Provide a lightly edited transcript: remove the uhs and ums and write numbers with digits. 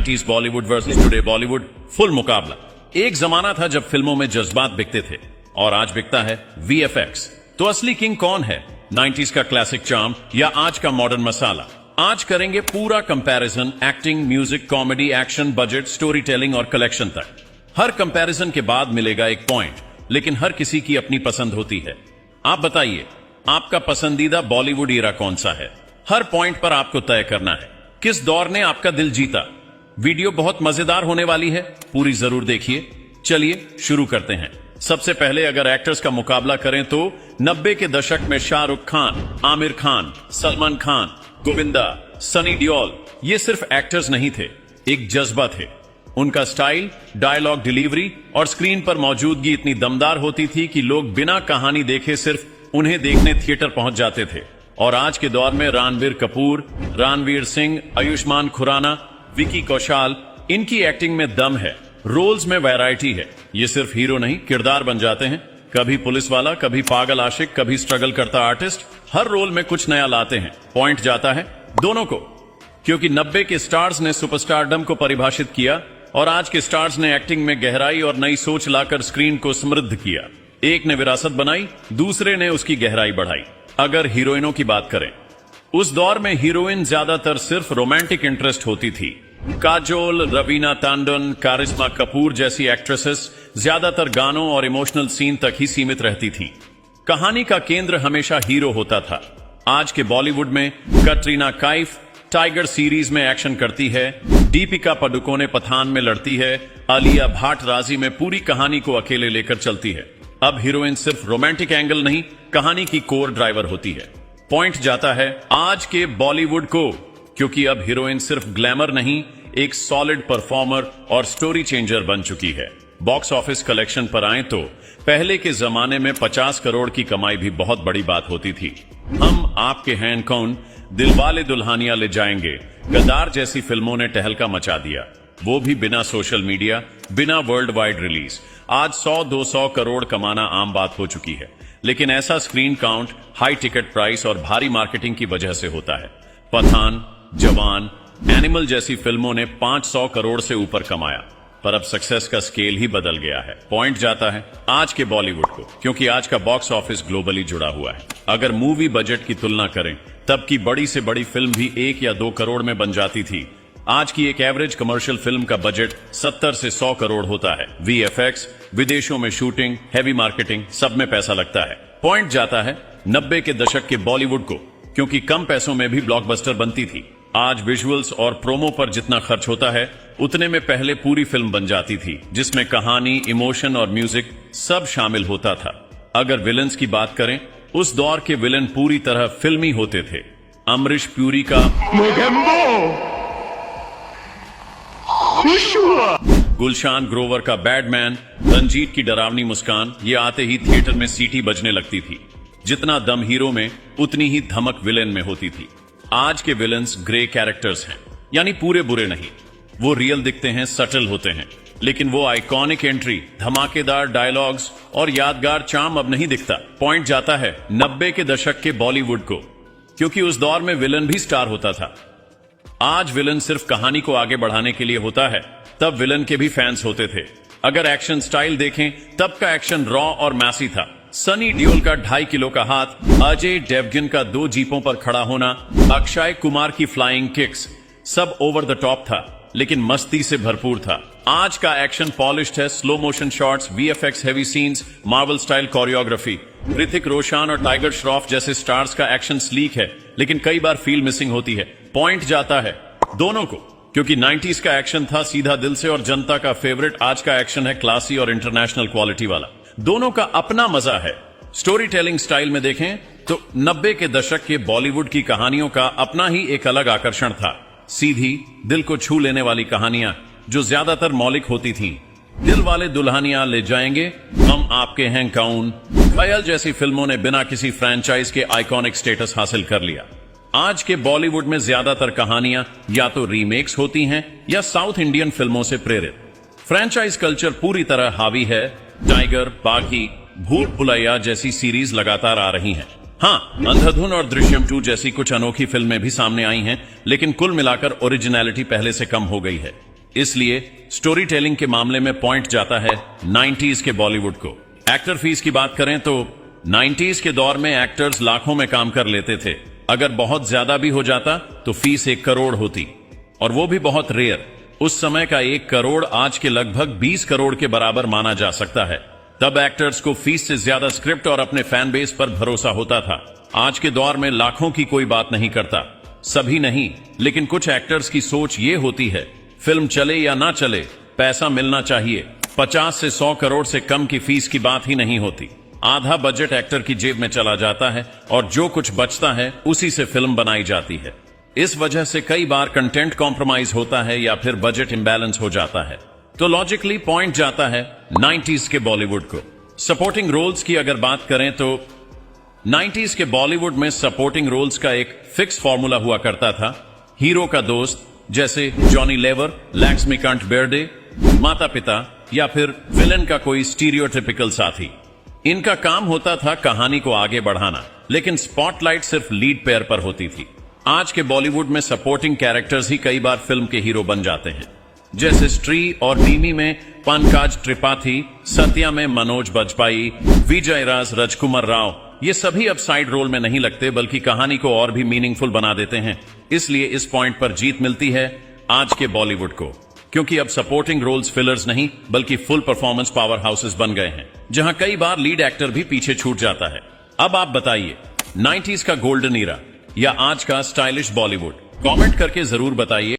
90s Bollywood versus today Bollywood, full मुकाबला। एक जमाना था जब फिल्मों में जज्बात बिकते थे और आज बिकता है VFX। तो असली किंग कौन है, 90s का क्लासिक चार्म या आज का मॉडर्न मसाला? आज करेंगे पूरा comparison, acting, music, comedy, action, budget, story telling और कलेक्शन तक। हर कंपैरिजन के बाद मिलेगा एक पॉइंट, लेकिन हर किसी की अपनी पसंद होती है। आप बताइए, आपका पसंदीदा बॉलीवुड ईरा कौन सा है? हर पॉइंट पर आपको तय करना है किस दौर ने आपका दिल जीता। वीडियो बहुत मजेदार होने वाली है, पूरी जरूर देखिए। चलिए शुरू करते हैं। सबसे पहले अगर एक्टर्स का मुकाबला करें तो 90 के दशक में शाहरुख खान, आमिर खान, सलमान खान, गोविंदा, सनी देओल, ये सिर्फ एक्टर्स नहीं थे, एक जज्बा थे। उनका स्टाइल, डायलॉग डिलीवरी और स्क्रीन पर मौजूदगी इतनी दमदार होती थी कि लोग बिना कहानी देखे सिर्फ उन्हें देखने थिएटर पहुंच जाते थे। और आज के दौर में रणबीर कपूर, रणवीर सिंह, आयुष्मान खुराना, विकी कौशल, इनकी एक्टिंग में दम है, रोल्स में वैरायटी है। ये सिर्फ हीरो नहीं, किरदार बन जाते हैं। कभी पुलिस वाला, कभी पागल आशिक, कभी स्ट्रगल करता आर्टिस्ट, हर रोल में कुछ नया लाते हैं। पॉइंट जाता है दोनों को, क्योंकि 90 के स्टार्स ने सुपरस्टारडम को परिभाषित किया और आज के स्टार्स ने एक्टिंग में गहराई और नई सोच लाकर स्क्रीन को समृद्ध किया। एक ने विरासत बनाई, दूसरे ने उसकी गहराई बढ़ाई। अगर हीरोइनों की बात करें, उस दौर में हीरोइन ज्यादातर सिर्फ रोमांटिक इंटरेस्ट होती थी। काजोल, रवीना टंडन, करिश्मा कपूर जैसी एक्ट्रेसेस ज्यादातर गानों और इमोशनल सीन तक ही सीमित रहती थीं। कहानी का केंद्र हमेशा हीरो होता था। आज के बॉलीवुड में कटरीना कैफ टाइगर सीरीज में एक्शन करती है, दीपिका पादुकोणे पठान में लड़ती है, आलिया भट्ट राजी में पूरी कहानी को अकेले लेकर चलती है। अब हीरोइन सिर्फ रोमांटिक एंगल नहीं, कहानी की कोर ड्राइवर होती है। पॉइंट जाता है आज के बॉलीवुड को, क्योंकि अब हीरोइन सिर्फ ग्लैमर नहीं, एक सॉलिड परफॉर्मर और स्टोरी चेंजर बन चुकी है। बॉक्स ऑफिस कलेक्शन पर आए तो पहले के जमाने में 50 करोड़ की कमाई भी बहुत बड़ी बात होती थी। हम आपके हैं कौन, दिलवाले दुल्हनिया ले जाएंगे, गद्दार जैसी फिल्मों ने टहलका मचा दिया, वो भी बिना सोशल मीडिया, बिना वर्ल्ड वाइड रिलीज। आज 100-200 करोड़ कमाना आम बात हो चुकी है, लेकिन ऐसा screen count, high ticket price और भारी मार्केटिंग की वजह से होता है। पठान, जवान, एनिमल जैसी फिल्मों ने 500 करोड़ से ऊपर कमाया, पर अब सक्सेस का स्केल ही बदल गया है। पॉइंट जाता है आज के बॉलीवुड को, क्योंकि आज का बॉक्स ऑफिस ग्लोबली जुड़ा हुआ है। अगर मूवी बजट की तुलना करें, तब की बड़ी से बड़ी फिल्म भी 1 या 2 करोड़ में बन जाती थी। आज की एक एवरेज कमर्शियल फिल्म का बजट 70 से 100 करोड़ होता है। VFX, विदेशों में शूटिंग, हैवी मार्केटिंग, सब में पैसा लगता है। पॉइंट जाता है 90 के दशक के बॉलीवुड को, क्योंकि कम पैसों में भी ब्लॉकबस्टर बनती थी। आज विजुअल्स और प्रोमो पर जितना खर्च होता है, उतने में पहले पूरी फिल्म बन जाती थी, जिसमें कहानी, इमोशन और म्यूजिक सब शामिल होता था। अगर विलन्स की बात करें, उस दौर के विलन पूरी तरह फिल्मी होते थे। अमरीश पुरी का गुलशान ग्रोवर का बैडमैन, रंजीत की डरावनी मुस्कान, ये आते ही थिएटर में सीटी बजने लगती थी। जितना दम हीरो में, उतनी ही धमक विलेन में होती थी। आज के विलन्स ग्रे कैरेक्टर्स हैं, यानी पूरे बुरे नहीं। वो रियल दिखते हैं, सटल होते हैं, लेकिन वो आइकॉनिक एंट्री, धमाकेदार डायलॉग्स और यादगार चार्म अब नहीं दिखता। पॉइंट जाता है 90 के दशक के बॉलीवुड को, क्योंकि उस दौर में विलन भी स्टार होता था। आज विलन सिर्फ कहानी को आगे बढ़ाने के लिए होता है, तब विलन के भी फैंस होते थे। अगर एक्शन स्टाइल देखें, तब का एक्शन रॉ और मैसी था। सनी देओल का 2.5 किलो का हाथ, अजय देवगन का 2 जीपों पर खड़ा होना, अक्षय कुमार की फ्लाइंग किक्स, सब ओवर द टॉप था, लेकिन मस्ती से भरपूर था। आज का एक्शन पॉलिश्ड है, slow motion shots, VFX heavy scenes, Marvel style choreography. Hrithik Roshan और टाइगर श्रॉफ जैसे स्टार्स का एक्शन स्लीक है, लेकिन कई बार फील मिसिंग होती है। पॉइंट जाता है दोनों को, क्योंकि 90s का एक्शन था सीधा दिल से और जनता का फेवरेट। आज का एक्शन है क्लासी और इंटरनेशनल क्वालिटी वाला। दोनों का अपना मजा है। स्टोरी टेलिंग स्टाइल में देखें तो 90 के दशक के बॉलीवुड की कहानियों का अपना ही एक अलग आकर्षण था। सीधी, दिल को छू लेने वाली कहानियां जो ज्यादातर मौलिक होती थीं। दिलवाले दुल्हनिया ले जाएंगे, हम आपके हैं कौन, खयाल जैसी फिल्मों ने बिना किसी फ्रेंचाइज के आइकॉनिक स्टेटस हासिल कर लिया। आज के बॉलीवुड में ज्यादातर कहानियां या तो रीमेक्स होती हैं या साउथ इंडियन फिल्मों से प्रेरित। फ्रेंचाइज कल्चर पूरी तरह हावी है। टाइगर, बागी, भूल भुलैया जैसी सीरीज लगातार आ रही हैं। हाँ, अंधाधुन और दृश्यम 2 जैसी कुछ अनोखी फिल्में भी सामने आई हैं, लेकिन कुल मिलाकर ओरिजिनलिटी पहले से कम हो गई है। इसलिए स्टोरी टेलिंग के मामले में पॉइंट जाता है 90s के बॉलीवुड को। एक्टर फीस की बात करें तो 90s के दौर में एक्टर्स लाखों में काम कर लेते थे। अगर बहुत ज्यादा भी हो जाता तो फीस 1 करोड़ होती, और वो भी बहुत रेयर। उस समय का 1 करोड़ आज के लगभग 20 करोड़ के बराबर माना जा सकता है। तब एक्टर्स को फीस से ज्यादा स्क्रिप्ट और अपने फैन बेस पर भरोसा होता था। आज के दौर में लाखों की कोई बात नहीं करता, सभी नहीं, लेकिन कुछ एक्टर्स की सोच ये होती है, फिल्म चले या ना चले पैसा मिलना चाहिए। 50 से 100 करोड़ से कम की फीस की बात ही नहीं होती। आधा बजट एक्टर की जेब में चला जाता है और जो कुछ बचता है उसी से फिल्म बनाई जाती है। इस वजह से कई बार कंटेंट कॉम्प्रोमाइज होता है या फिर बजट इंबैलेंस हो जाता है। तो लॉजिकली पॉइंट जाता है 90s के बॉलीवुड को। सपोर्टिंग रोल्स की अगर बात करें तो 90s के बॉलीवुड में सपोर्टिंग रोल्स का एक फिक्स फॉर्मूला हुआ करता था। हीरो का दोस्त जैसे जॉनी लेवर, लक्ष्मीकांत बेर्डे, माता पिता, या फिर विलन का कोई स्टीरियोटिपिकल साथी। इनका काम होता था कहानी को आगे बढ़ाना, लेकिन स्पॉटलाइट सिर्फ लीड पेयर पर होती थी। आज के बॉलीवुड में सपोर्टिंग कैरेक्टर्स ही कई बार फिल्म के हीरो बन जाते हैं, जैसे स्त्री और नीमी में पंकज त्रिपाठी, सत्या में मनोज बाजपेयी, विजय राज, राजकुमार राव। ये सभी अब साइड रोल में नहीं लगते, बल्कि कहानी को और भी मीनिंगफुल बना देते हैं। इसलिए इस पॉइंट पर जीत मिलती है आज के बॉलीवुड को, क्योंकि अब सपोर्टिंग रोल्स फिलर्स नहीं बल्कि फुल परफॉर्मेंस पावर हाउसेस बन गए हैं, जहां कई बार लीड एक्टर भी पीछे छूट जाता है। अब आप बताइए, 90s का गोल्डन ईरा या आज का स्टाइलिश बॉलीवुड? कमेंट करके जरूर बताइए।